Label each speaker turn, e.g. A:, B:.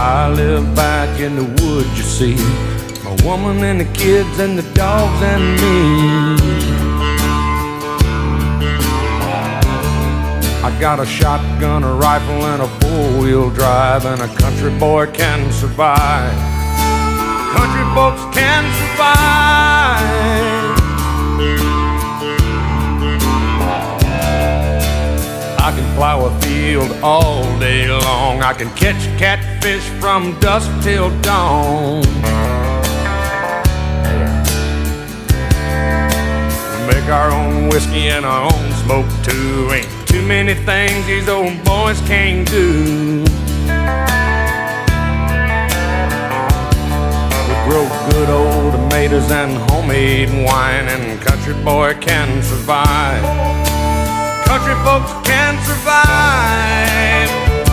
A: I live back in the woods, you see. My woman and the kids and the dogs and me. I got a shotgun, a rifle, and a four-wheel drive, and a country boy can survive. Country folks can survive. I can plow a field all day long. I can catch catfish from dusk till dawn. We make our own whiskey and our own smoke too. Ain't too many things these old boys can't do. We grow good old tomatoes and homemade wine, and country boy can survive. Country folks can survive.